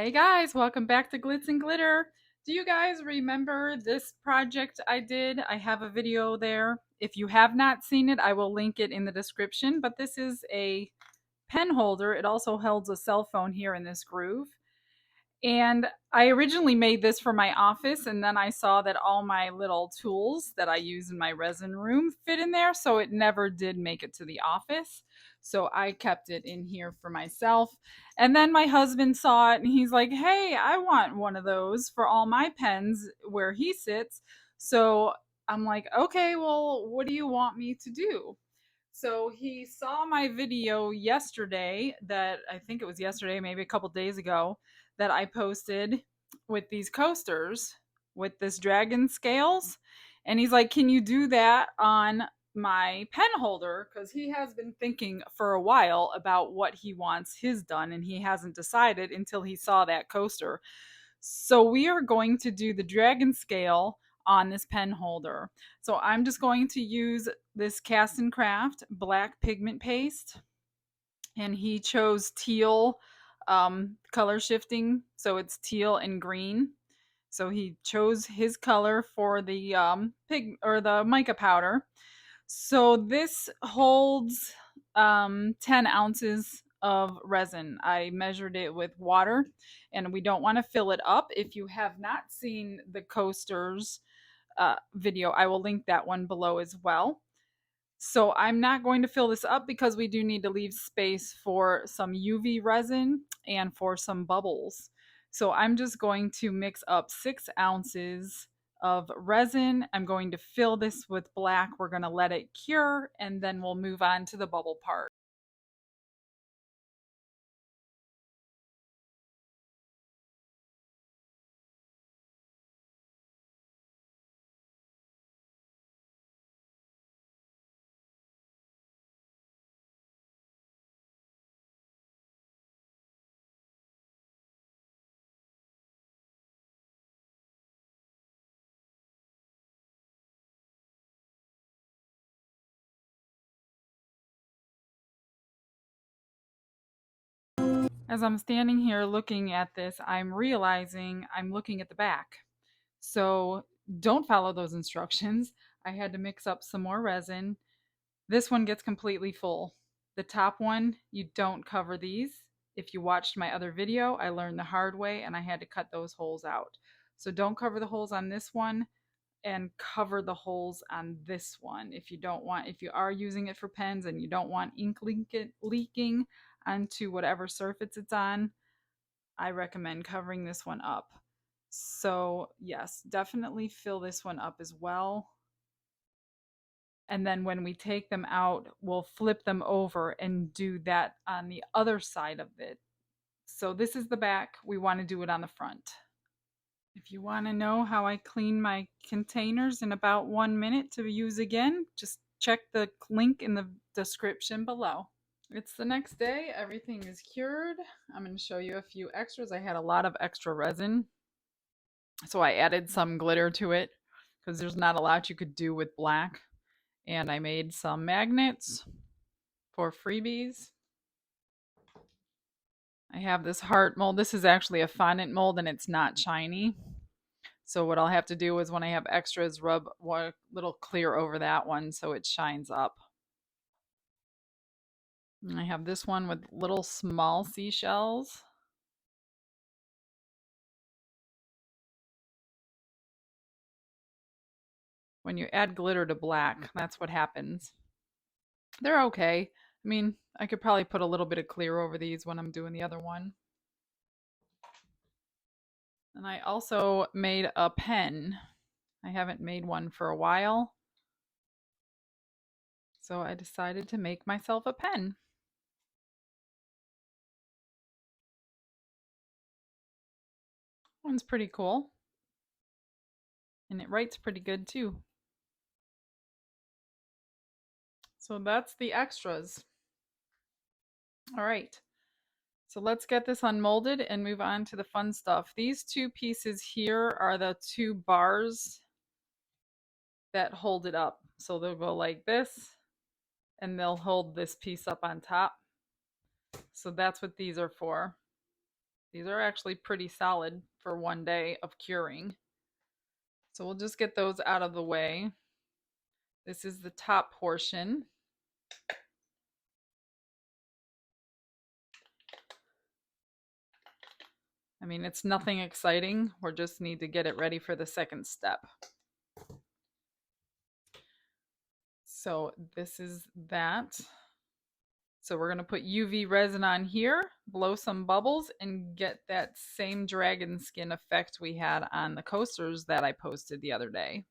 Hey guys, welcome back to Glitz and Glitter. Do you guys remember this project I did? I have a video there. If you have not seen it, I will link it in the description. But this is a pen holder. It also holds a cell phone here in this groove. And I originally made this for my office, and then I saw that all my little tools that I use in my resin room fit in there, so it never did make it to the office. So I kept it in here for myself. And then my husband saw it and he's like, hey, I want one of those for all my pens where he sits. So I'm like, okay, well, what do you want me to do? So he saw my video yesterday that I think it was yesterday, maybe a couple days ago, that I posted with these coasters with this dragon scales. And he's like, can you do that on my pen holder? Because he has been thinking for a while about what he wants his done, and he hasn't decided until he saw that coaster. So we are going to do the dragon scale on this pen holder. So I'm just going to use this Cast and Craft black pigment paste, and he chose teal color shifting, so it's teal and green. So he chose his color for the pig or the mica powder. So this holds 10 ounces of resin. I measured it with water, and we don't want to fill it up. If you have not seen the coasters video, I will link that one below as well. So I'm not going to fill this up because we do need to leave space for some UV resin and for some bubbles. So I'm just going to mix up 6 ounces of resin. I'm going to fill this with black. We're going to let it cure, and then we'll move on to the bubble part. As I'm standing here looking at this, I'm realizing I'm looking at the back. So don't follow those instructions. I had to mix up some more resin. This one gets completely full. The top one, you don't cover these. If you watched my other video, I learned the hard way and I had to cut those holes out. So don't cover the holes on this one, and cover the holes on this one. If you are using it for pens and you don't want ink leaking onto whatever surface it's on, I recommend covering this one up. So yes, definitely fill this one up as well. And then when we take them out, we'll flip them over and do that on the other side of it. So this is the back. We want to do it on the front. If you want to know how I clean my containers in about 1 minute to use again, just check the link in the description below. It's the next day. Everything is cured. I'm going to show you a few extras. I had a lot of extra resin, so I added some glitter to it because there's not a lot you could do with black. And I made some magnets for freebies. I have this heart mold. This is actually a fondant mold and it's not shiny. So what I'll have to do is when I have extras, rub a little clear over that one so it shines up. And I have this one with little small seashells. When you add glitter to black, that's what happens. They're okay. I mean, I could probably put a little bit of clear over these when I'm doing the other one. And I also made a pen. I haven't made one for a while. So I decided to make myself a pen. One's pretty cool. And it writes pretty good too. So that's the extras. All right. So let's get this unmolded and move on to the fun stuff. These two pieces here are the two bars that hold it up. So they'll go like this, and they'll hold this piece up on top. So that's what these are for. These are actually pretty solid for 1 day of curing. So we'll just get those out of the way. This is the top portion. I mean, it's nothing exciting. We just need to get it ready for the second step. So this is that. So we're going to put UV resin on here, blow some bubbles, and get that same dragon skin effect we had on the coasters that I posted the other day.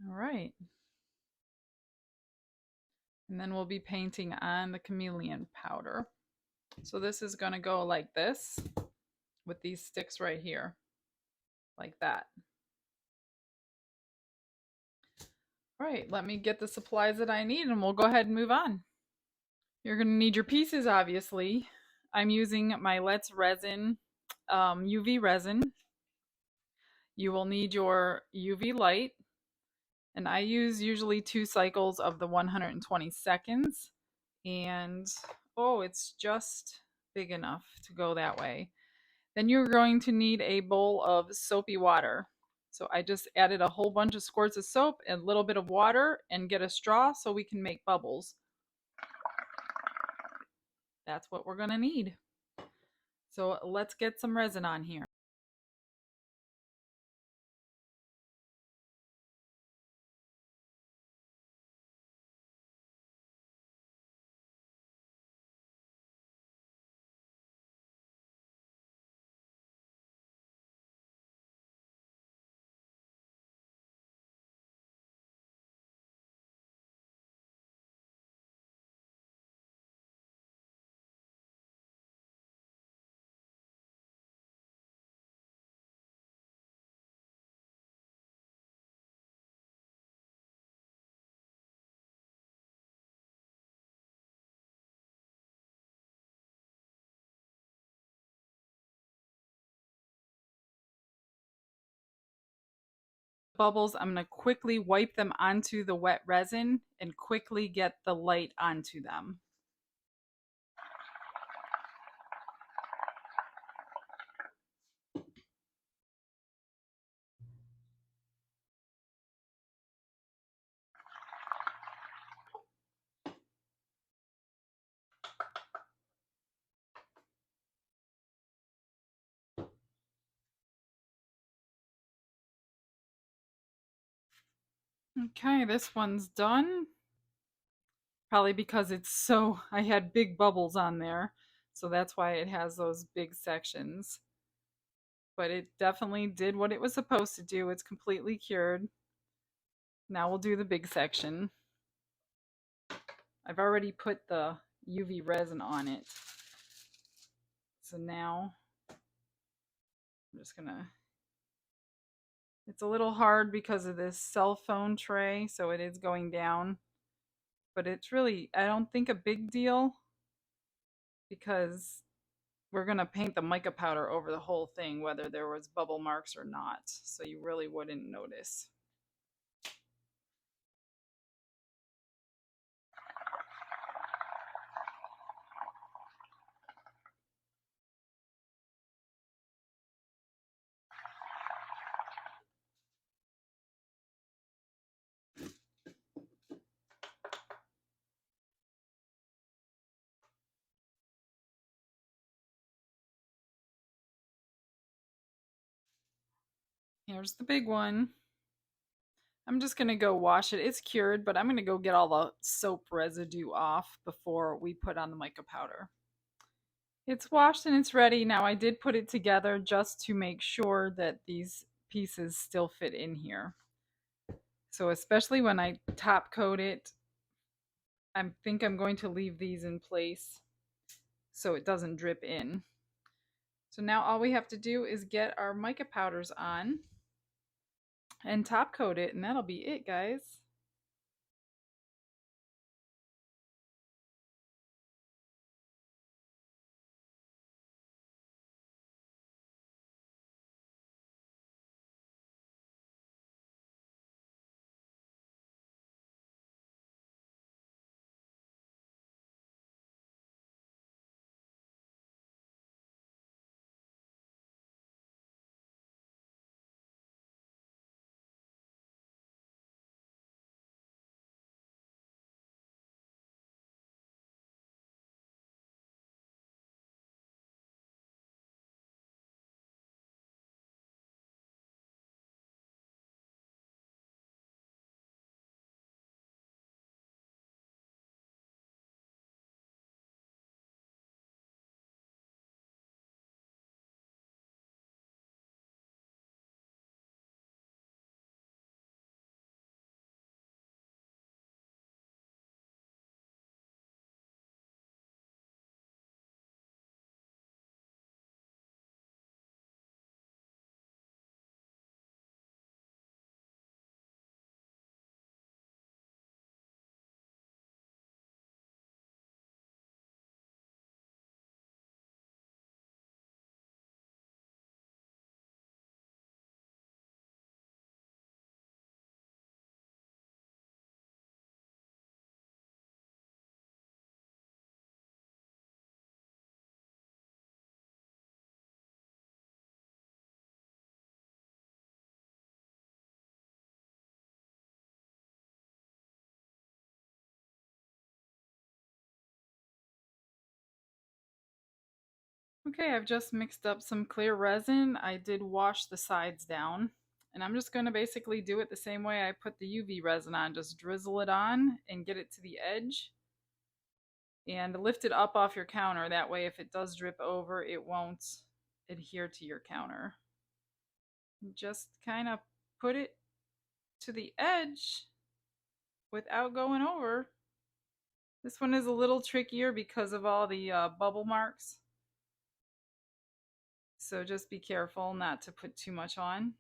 All right. And then we'll be painting on the chameleon powder. So this is going to go like this with these sticks right here, like that. All right, let me get the supplies that I need and we'll go ahead and move on. You're going to need your pieces, obviously. I'm using my Let's Resin UV resin. You will need your UV light, and I use usually 2 cycles of the 120 seconds. And oh, it's just big enough to go that way. Then you're going to need a bowl of soapy water. So I just added a whole bunch of squirts of soap and a little bit of water and get a straw so we can make bubbles. That's what we're going to need. So let's get some resin on here. Bubbles, I'm going to quickly wipe them onto the wet resin and quickly get the light onto them. Okay, this one's done. Probably because I had big bubbles on there. So that's why it has those big sections. But it definitely did what it was supposed to do. It's completely cured. Now we'll do the big section. I've already put the UV resin on it. So now I'm just gonna, it's a little hard because of this cell phone tray, so it is going down. But it's really, I don't think a big deal because we're going to paint the mica powder over the whole thing, whether there was bubble marks or not. So you really wouldn't notice. Here's the big one. I'm just going to go wash it. It's cured, but I'm going to go get all the soap residue off before we put on the mica powder. It's washed and it's ready. Now I did put it together just to make sure that these pieces still fit in here. So especially when I top coat it, I think I'm going to leave these in place so it doesn't drip in. So now all we have to do is get our mica powders on and top coat it, and that'll be it, guys. Okay, I've just mixed up some clear resin. I did wash the sides down. And I'm just going to basically do it the same way I put the UV resin on. Just drizzle it on and get it to the edge. And lift it up off your counter. That way if it does drip over, it won't adhere to your counter. Just kind of put it to the edge without going over. This one is a little trickier because of all the bubble marks. So just be careful not to put too much on.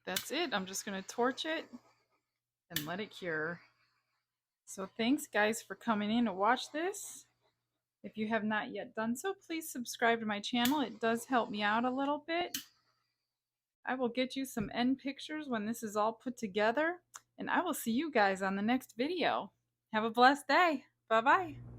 That's it. I'm just going to torch it and let it cure. So thanks guys for coming in to watch this. If you have not yet done so, please subscribe to my channel. It does help me out a little bit. I will get you some end pictures when this is all put together, and I will see you guys on the next video. Have a blessed day. Bye-bye.